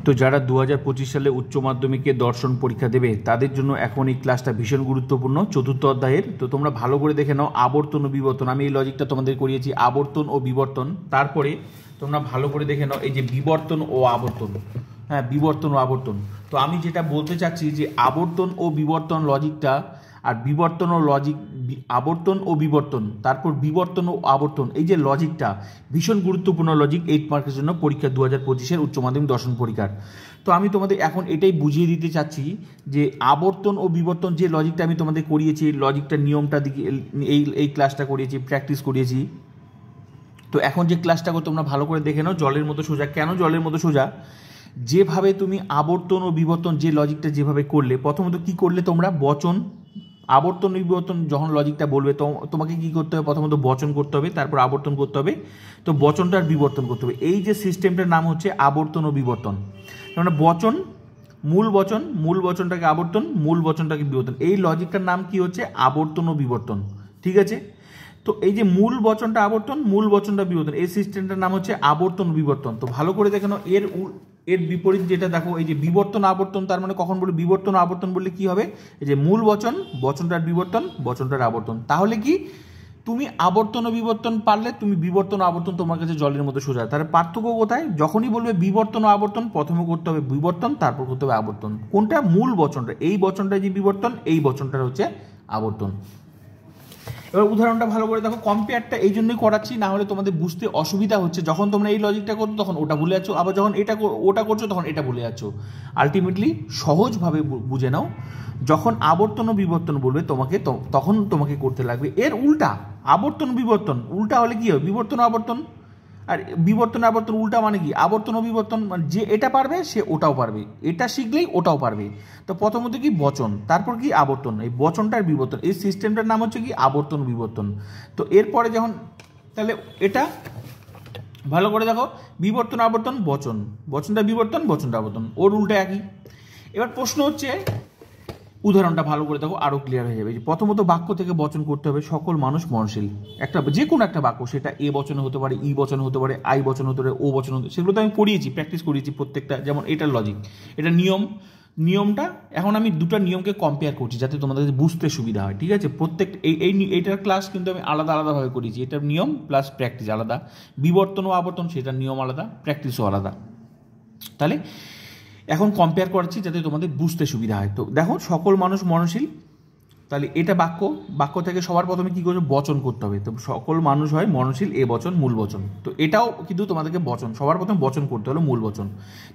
তো যারা 2025 সালে উচ্চ মাধ্যমিকে দর্শন পরীক্ষা দেবে তাদের জন্য এখন এই ক্লাসটা ভীষণ গুরুত্বপূর্ণ, চতুর্থ অধ্যায়ের। তো তোমরা ভালো করে দেখে নাও আবর্তন ও বিবর্তন। আমি এই লজিকটা তোমাদের করিয়েছি, আবর্তন ও বিবর্তন। তারপরে তোমরা ভালো করে দেখে নাও এই যে বিবর্তন ও আবর্তন। হ্যাঁ, বিবর্তন ও আবর্তন। তো আমি যেটা বলতে চাচ্ছি যে আবর্তন ও বিবর্তন লজিকটা, আর বিবর্তন ও লজিক, আবর্তন ও বিবর্তন, তারপর বিবর্তন ও আবর্তন, এই যে লজিকটা ভীষণ গুরুত্বপূর্ণ লজিক 8 মার্কের জন্য পরীক্ষা 2025-এর উচ্চ মাধ্যমিক দর্শন পরীক্ষার। তো আমি তোমাদের এখন এটাই বুঝিয়ে দিতে চাচ্ছি যে আবর্তন ও বিবর্তন যে লজিকটা আমি তোমাদের করিয়েছি, লজিকটার নিয়মটা দিকে এই ক্লাসটা করিয়েছি, প্র্যাকটিস করিয়েছি। তো এখন যে ক্লাসটা তোমরা ভালো করে দেখে নাও, জলের মতো সোজা। কেন জলের মতো সোজা? যেভাবে তুমি আবর্তন ও বিবর্তন যে লজিকটা যেভাবে করলে, প্রথমত কি করলে তোমরা বচন, আবর্তন বিবর্তন যখন লজিকটা বলবে তোমাকে কি করতে হবে, প্রথমত বচন করতে হবে, তারপর আবর্তন করতে হবে। তো বচনটার বিবর্তন করতে হবে। এই যে সিস্টেমটার নাম হচ্ছে আবর্তন ও বিবর্তন। মানে বচন, মূল বচন, মূল বচনটাকে আবর্তন, মূল বচনটাকে বিবর্তন। এই লজিকটার নাম কি হচ্ছে আবর্তন ও বিবর্তন। ঠিক আছে? তো এই যে মূল বচনটা আবর্তন, মূল বচনটা বিবর্তন, এই সিস্টেমটার নাম হচ্ছে আবর্তন বিবর্তন। তো ভালো করে দেখে নাও, এর বিপরীত যেটা দেখো, এই যে বিবর্তন আবর্তন, তার মানে কখন বলে বিবর্তন আবর্তন বললে কি হবে, এই যে মূল বচন, বচনটার বিবর্তন, বচনটার আবর্তন। তাহলে কি তুমি আবর্তন ও বিবর্তন পারলে তুমি বিবর্তন ও আবর্তন তোমার কাছে জলের মতো সোজা। তাহলে পার্থক্য কোথায়? যখনই বলবে বিবর্তন ও আবর্তন, প্রথমে করতে হবে বিবর্তন, তারপর করতে হবে আবর্তন। কোনটা? মূল বচনটা। এই বচনটা যে বিবর্তন, এই বচনটা হচ্ছে আবর্তন। এবার উদাহরণটা ভালো করে দেখো। কম্পেয়ারটা এই জন্যই করাচ্ছি, না হলে তোমাদের বুঝতে অসুবিধা হচ্ছে। যখন তোমরা এই লজিকটা করছো তখন ওটা ভুলে যাচ্ছ, আবার যখন ওটা করছো তখন এটা ভুলে যাচ্ছ। আলটিমেটলি সহজভাবে বুঝে নাও, যখন আবর্তন ও বিবর্তন বলবে তোমাকে, তখন তোমাকে করতে লাগবে এর উল্টা। আবর্তন বিবর্তন উল্টা হলে কি হবে? বিবর্তন আবর্তন। আর বিবর্তন আবর্তন উল্টা মানে কি? আবর্তন ও বিবর্তন। মানে যে এটা পারবে সে ওটাও পারবে, এটা শিখলেই ওটাও পারবে। তো প্রথমত কি বচন, তারপর কি আবর্তন, এই বচনটার বিবর্তন, এই সিস্টেমটার নাম হচ্ছে কি আবর্তন বিবর্তন। তো এরপরে যখন, তাহলে এটা ভালো করে দেখো, বিবর্তন আবর্তন বচন, বচনটা বিবর্তন, বচনটা আবর্তন, ওর উল্টা একই। এবার প্রশ্ন হচ্ছে, উদাহরণটা ভালো করে দেখো, আরো ক্লিয়ার হয়ে যাবে। প্রথমত বাক্য থেকে বচন করতে হবে সকল মানুষ মরণশীল। একটা যে কোনো একটা বাক্য, সেটা এ বচনে হতে পারে, ই বচনে হতে পারে, আই বচন হতে পারে, ও বচন হতে, সেগুলো তো আমি পড়িয়েছি, প্র্যাকটিস করিয়েছি প্রত্যেকটা। যেমন এটার লজিক, এটা নিয়মটা এখন আমি দুটো নিয়মকে কম্পেয়ার করছি যাতে তোমাদের বুঝতে সুবিধা হয়। ঠিক আছে? এইটার ক্লাস কিন্তু আমি আলাদা আলাদাভাবে করিয়েছি। এটার নিয়ম প্লাস প্র্যাকটিস আলাদা, বিবর্তন ও আবর্তন সেটার নিয়ম আলাদা, প্র্যাকটিসও আলাদা। তাহলে এখন কম্পেয়ার করাচ্ছি যাতে তোমাদের বুঝতে সুবিধা হয়। তো দেখো, সকল মানুষ মরণশীল, তাহলে এটা বাক্য থেকে সবার প্রথমে কি করবে? বচন করতে হবে। তো সকল মানুষ হয় মরণশীল, এ বচন, মূল বচন। তো এটাও কিন্তু তোমাদেরকে বচন, সবার প্রথমে বচন করতে হলো, মূল বচন।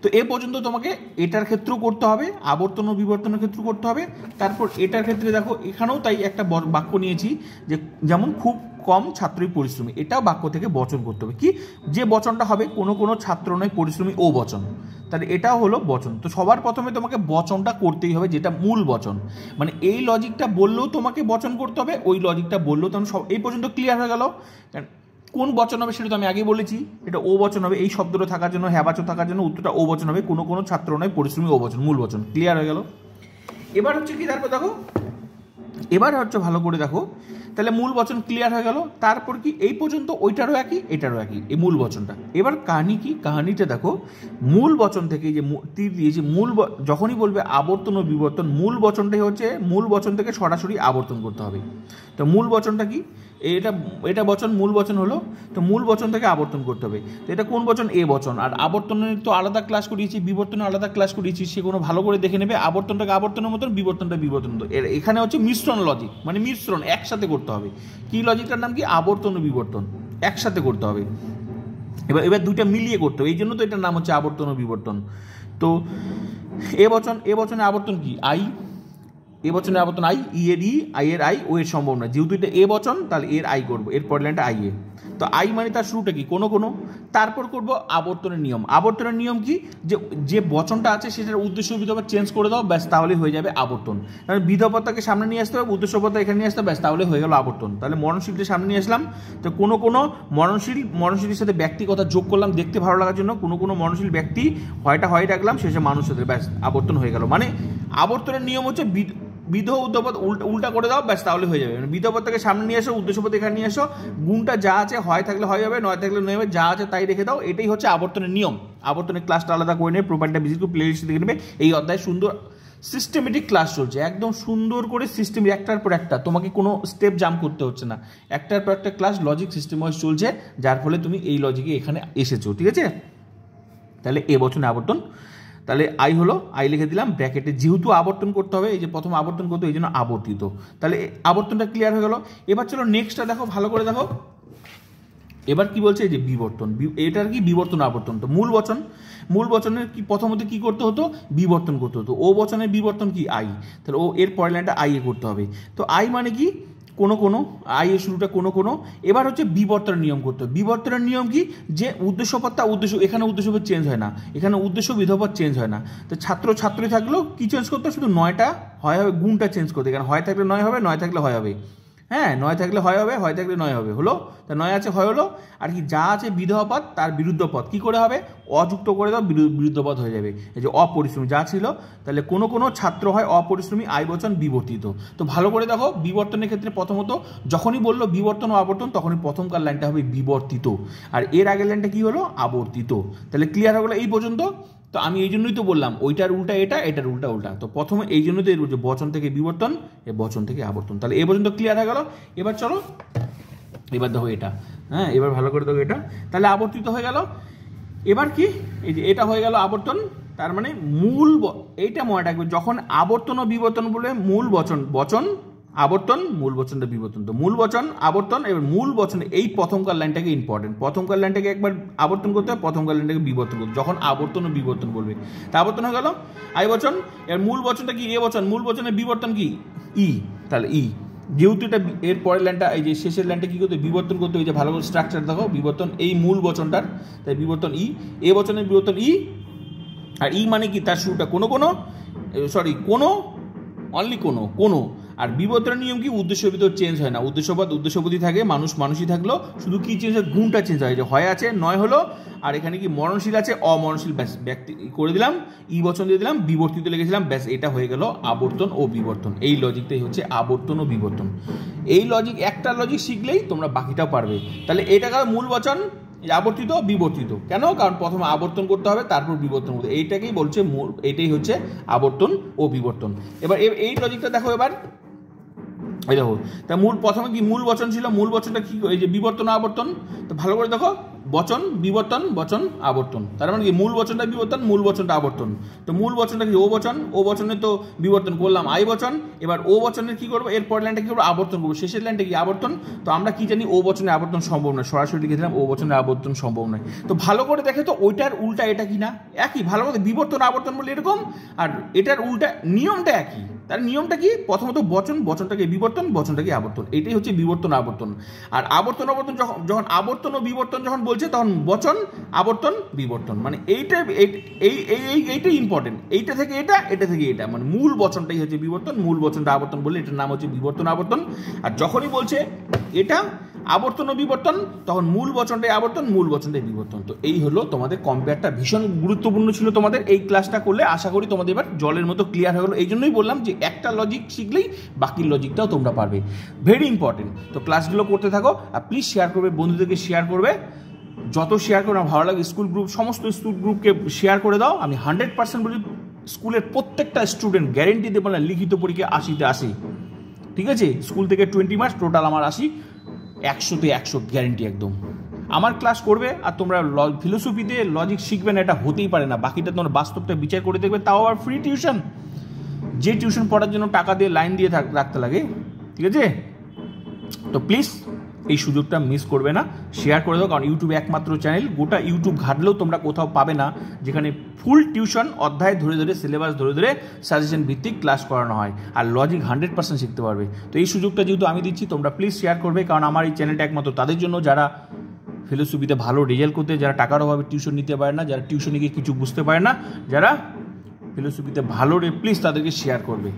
তো এ পর্যন্ত তোমাকে এটার ক্ষেত্রেও করতে হবে, আবর্তন ও বিবর্তনের ক্ষেত্রে করতে হবে। তারপর এটার ক্ষেত্রে দেখো, এখানেও তাই একটা বাক্য নিয়েছি যে যেমন খুব কম ছাত্রই পরিশ্রমী, এটাও বাক্য থেকে বচন করতে হবে। কি যে বচনটা হবে, কোনো ছাত্র নয় পরিশ্রমী, ও বচন, তাহলে এটাও হলো বচন। তো সবার প্রথমে তোমাকে বচনটা করতেই হবে, যেটা মূল বচন। মানে এই লজিকটা বললেও তোমাকে বচন করতে হবে, ওই লজিকটা বললেও তখন সব এই পর্যন্ত ক্লিয়ার হয়ে গেল। কোন বচন হবে সেটা তো আমি আগেই বলেছি, এটা ও বচন হবে। এই শব্দটা থাকার জন্য, হ্যাবাচক থাকার জন্য উত্তরটা ও বচন হবে। কোনো ছাত্র নয় পরিশ্রমী, ও বচন, মূল বচন। ক্লিয়ার হয়ে গেল? এবার হচ্ছে কি, তারপর দেখো, এবার হচ্ছে ভালো করে দেখো, তাহলে মূল বচন ক্লিয়ার হয়ে গেল। তারপর কি, এই পর্যন্ত ওইটারও একই, এটারও একই, এই মূল বচনটা। এবার কাহিনী কি, কাহিনীটা দেখো, মূল বচন থেকে যে তীর দিয়েছি, যখনই বলবে আবর্তন ও বিবর্তন, মূল বচনটাই হচ্ছে, মূল বচন থেকে সরাসরি আবর্তন করতে হবে। তো মূল বচনটা কি? এটা বচন, মূল বচন হলো, তো মূল বচন থেকে আবর্তন করতে হবে। তো এটা কোন বচন? এ বচন। আর আবর্তনের তো আলাদা ক্লাস করিয়েছি, বিবর্তনের আলাদা ক্লাস করিয়েছি, সেগুলো ভালো করে দেখে নেবে। আবর্তনটাকে আবর্তনের মতন, বিবর্তনটা বিবর্তন মতো। এখানে হচ্ছে মিশ্রণ লজিক, মানে মিশ্রণ একসাথে করতে হবে। কি লজিকটার নাম কি? আবর্তন ও বিবর্তন একসাথে করতে হবে। এবার দুইটা মিলিয়ে করতে হবে, এই জন্য তো এটার নাম হচ্ছে আবর্তন ও বিবর্তন। তো এ বচনে আবর্তন কি? আই। এ বচনে আবর্তন আই, ই এর ই, আই এর আই, ও এর সম্ভাবনা। যেহেতু এটা এ বচন, তাহলে এর আই করবো, এর পরের লাইনটা আই এ। তো আই মানে তার শুরুটা কি? কোনো। তারপর করবো আবর্তনের নিয়ম। আবর্তনের নিয়ম কি? যে বচনটা আছে সেটার উদ্দেশ্য বিধবা চেঞ্জ করে দাও, ব্যাস, তাহলে হয়ে যাবে আবর্তন। তাহলে বিধবতাকে সামনে নিয়ে আসতে হবে, উদ্দেশ্যপতা এখানে নিয়ে আসতে হবে, ব্যাস, তাহলে হয়ে গেল আবর্তন। তাহলে মরণশীলকে সামনে নিয়ে আসলাম, তো কোনো মরণশীলের সাথে ব্যক্তি কথা যোগ করলাম দেখতে ভালো লাগার জন্য। কোনো মরণশীল ব্যক্তি হয় রাখলাম, শেষে মানুষ সাথে, ব্যাস, আবর্তন হয়ে গেল। মানে আবর্তনের নিয়ম হচ্ছে বিধ উদ্ধপদ উল্টা করে দাও, ব্যাস তাহলে হয়ে যাবে। মানে বিধপদটাকে সামনে নিয়ে এসো, উদ্দেশ্যপদ এখানে নিয়ে এসো, গুণটা যা আছে হয় থাকলে হয় হবে, নয় থাকলে নয় হবে, যা আছে তাই রেখে দাও। এটাই হচ্ছে আবর্তনের নিয়ম। আবর্তনের ক্লাসটা আলাদা করে নেবে, প্রোফাইলটা ভিজিট করে প্লেলিস্ট দেখে নেবে। এই অধ্যায় সুন্দর সিস্টেমেটিক ক্লাস চলছে, একদম সুন্দর করে সিস্টেম, একটার পর একটা, তোমাকে কোনো স্টেপ জাম্প করতে হচ্ছে না, একটার পর একটা ক্লাস লজিক সিস্টেম ওয়াইজ চলছে, যার ফলে তুমি এই লজিকে এখানে এসেছো। ঠিক আছে, তাহলে এ বছরে আবর্তন, তাহলে আই হলো, আই লিখে দিলাম ব্র্যাকেটে, যেহেতু আবর্তন করতে হবে, এই যে প্রথম আবর্তন করতে এই জন্য আবর্তিত। তাহলে আবর্তনটা ক্লিয়ার হয়ে গেল। এবার চলো নেক্সটটা দেখো, ভালো করে দেখো। এবার কি বলছে, এই যে বিবর্তন, এটার কি বিবর্তন আবর্তন। তো মূল বচনের কি প্রথমত কি করতে হতো, বিবর্তন করতে হতো। ও বচনের বিবর্তন কি, আই, তাহলে ও এর পরের লাইনটা আই এ করতে হবে। তো আই মানে কি, কোনো আই এর শুরুটা কোনো। এবার হচ্ছে বিবর্তনের নিয়ম করতে হবে। বিবর্তনের নিয়ম কি, যে উদ্দেশ্যপদটা এখানে উদ্দেশ্যপদ চেঞ্জ হয় না, এখানে উদ্দেশ্য বিধপদ চেঞ্জ হয় না। তো ছাত্রী থাকলেও কি চেঞ্জ করতে, শুধু নয়টা হয় হবে, গুণটা চেঞ্জ করতে, এখানে হয় থাকলে নয় হবে, নয় থাকলে হয় হবে, হ্যাঁ, নয় থাকলে হয় হবে, হয় থাকলে নয় হবে, হলো। তা নয় আছে, হয় হলো। আর কি যা আছে বিধপদ তার বিরুদ্ধ পদ কি করে হবে, অযুক্ত করে দাও, বিরুদ্ধ পদ হয়ে যাবে। এই যে অপরিশ্রমী যা ছিল, তাহলে কোনো ছাত্র হয় অপরিশ্রমী, আই বচন বিবর্তিত। তো ভালো করে দেখো, বিবর্তনের ক্ষেত্রে প্রথমত যখনই বললো বিবর্তন ও আবর্তন, তখনই প্রথমকার লাইনটা হবে বিবর্তিত, আর এর আগের লাইনটা কি হলো, আবর্তিত। তাহলে ক্লিয়ার হয়ে গেলো এই পর্যন্ত। তো আমি এই জন্যই তো বললাম ওইটার উল্টা এটা, এটার উল্টা। তো প্রথমে এই জন্যই তো যে বচন থেকে বিবর্তন, এ বচন থেকে আবর্তন। তাহলে এই পর্যন্ত ক্লিয়ার হয়ে গেল। এবার চলো, এবার দেখো এটা, হ্যাঁ, এবার ভালো করে দেখো এটা, তাহলে আবর্তিত হয়ে গেল। এবার কি, এই যে এটা হয়ে গেল আবর্তন, তার মানে এইটা মনে রাখবে, যখন আবর্তন ও বিবর্তন বলে মূল বচন আবর্তন, মূল বচনটা বিবর্তন। তো মূল বচন আবর্তন, এবার মূল বচন এই প্রথমকার লাইনটাকে ইম্পর্টেন্ট, প্রথমকার লাইনটাকে একবার আবর্তন করতে হবে, প্রথমকার লাইনটাকে বিবর্তন করতে যখন আবর্তন ও বিবর্তন বলবে। তা আবর্তন হয়ে গেল আই বচন। এর মূল বচনটা কি, এ বচন, মূল বচনের বিবর্তন কি, ই। তাহলে ই, যেহেতু এটা এর পরের লাইনটা, এই যে শেষের লাইনটা কি করতে, বিবর্তন করতে, এই যে ভালো করে স্ট্রাকচার দেখো, বিবর্তন এই মূল বচনটার, তাই বিবর্তন ই, এ বচনের বিবর্তন ই। আর ই মানে কি, তার শুরুটা অনলি কোনো। আর বিবর্তনের নিয়ম কি, উদ্দেশ্যের ভিতর চেঞ্জ হয় না, উদ্দেশ্যপদই থাকে, মানুষই থাকলো, শুধু কি চেঞ্জ হয়, গুণটা চেঞ্জ হয়। যে হয় আছে, নয় হলো, আর এখানে কি মরণশীল আছে, অমরণশীল, ব্যাস ব্যক্তি করে দিলাম, ই বচন দিয়ে দিলাম, বিবর্তিত লিখেছিলাম, ব্যাস এটা হয়ে গেল আবর্তন ও বিবর্তন। এই লজিকটাই হচ্ছে আবর্তন ও বিবর্তন। এই লজিক, একটা লজিক শিখলেই তোমরা বাকিটাও পারবে। তাহলে এটা গেল মূল বচন, আবর্তিত বিবর্তিত। কেন, কারণ প্রথমে আবর্তন করতে হবে, তারপর বিবর্তন করতে, এইটাকেই বলছে এটাই হচ্ছে আবর্তন ও বিবর্তন। এবার এই লজিকটা দেখো, এবার এই দেখো, তা প্রথমে কি মূল বচন ছিল, মূল বচনটা কি, এই যে বিবর্তন আবর্তন। তো ভালো করে দেখো, বচন বিবর্তন, বচন আবর্তন, তার মানে কি মূল বচনটা বিবর্তন, মূল বচনটা আবর্তন। তো মূল বচনটা কি, ও বচনে তো বিবর্তন করলাম আই বচন। এবার ও বচনের কি করবো, এর পরের লাইনটা কি করবো, আবর্তন করবো, শেষের লাইনটা কি, আবর্তন। তো আমরা কি জানি, ও বচনে আবর্তন সম্ভব নয়, সরাসরি লিখেছিলাম ও বচনে আবর্তন সম্ভব নয়। তো ভালো করে দেখে তো ওইটার উল্টা এটা কি না একই, ভালো করে বিবর্তন আবর্তন বলে এরকম, আর এটার উল্টা নিয়মটা একই। তার নিয়মটা কি, প্রথমত বচনটাকে বিবর্তন, বচনটাকে আবর্তন, এটাই হচ্ছে বিবর্তন আবর্তন। আর আবর্তন যখন আবর্তন ও বিবর্তন যখন বলছে, তখন বচন আবর্তন বিবর্তন, মানে এইটাই ইম্পর্টেন্ট, এইটা থেকে এটা, এটা থেকে এটা, মানে মূল বচনটাই হচ্ছে বিবর্তন, মূল বচনটা আবর্তন বলে এটার নাম হচ্ছে বিবর্তন আবর্তন। আর যখনই বলছে এটা আবর্তন ও বিবর্তন, তখন মূল বচনটাই আবর্তন, মূল বচনটাই বিবর্তন। তো এই হলো তোমাদের কম্পেয়ারটা, ভীষণ গুরুত্বপূর্ণ ছিল তোমাদের এই ক্লাসটা করলে, আশা করি তোমাদের এবার জলের মতো ক্লিয়ার হয়ে গেলো। এই জন্যই বললাম যে একটা লজিক শিখলেই বাকি লজিকটাও তোমরা পারবে, ভেরি ইম্পর্টেন্ট। তো ক্লাসগুলো করতে থাকো, আর প্লিজ শেয়ার করবে, বন্ধুদেরকে শেয়ার করবে, যত শেয়ার করবে ভালো লাগে। সমস্ত স্কুল গ্রুপকে শেয়ার করে দাও। আমি 100% বলি, স্কুলের প্রত্যেকটা স্টুডেন্ট গ্যারেন্টি দেবো না, লিখিত পরীক্ষা 80তে 80, ঠিক আছে। স্কুল থেকে 20 মার্কস, টোটাল আমার 80, 100তে 100 গ্যারেন্টি একদম। আমার ক্লাস করবে, আর তোমরা ফিলোসফিতে লজিক শিখবে না, এটা হতেই পারে না। বাকিটা তোমরা বাস্তবটা বিচার করে দেখবে, তাও আবার ফ্রি টিউশন, যে টিউশন পড়ার জন্য টাকা দিয়ে লাইন দিয়ে রাখতে লাগে, ঠিক আছে। তো প্লিজ এই সুযোগটা মিস করবে না, শেয়ার করে দাও, কারণ ইউটিউব একমাত্র চ্যানেল, গোটা ইউটিউব ঘাটলেও তোমরা কোথাও পাবে না যেখানে ফুল টিউশন অধ্যায় ধরে সিলেবাস ধরে সাজেশন ভিত্তিক ক্লাস করানো হয়, আর লজিক 100% শিখতে পারবে। তো এই সুযোগটা যেহেতু আমি দিচ্ছি, তোমরা প্লিজ শেয়ার করবে, কারণ আমার এই চ্যানেলটা একমাত্র তাদের জন্য যারা ফিলোসফিতে ভালো রেজাল্ট করতে, যারা টাকার অভাবে টিউশন নিতে পারে না, যারা টিউশনে গিয়ে কিছু বুঝতে পারে না, যারা ফিলোসফিতে ভালো প্লিজ তাদেরকে শেয়ার করবে।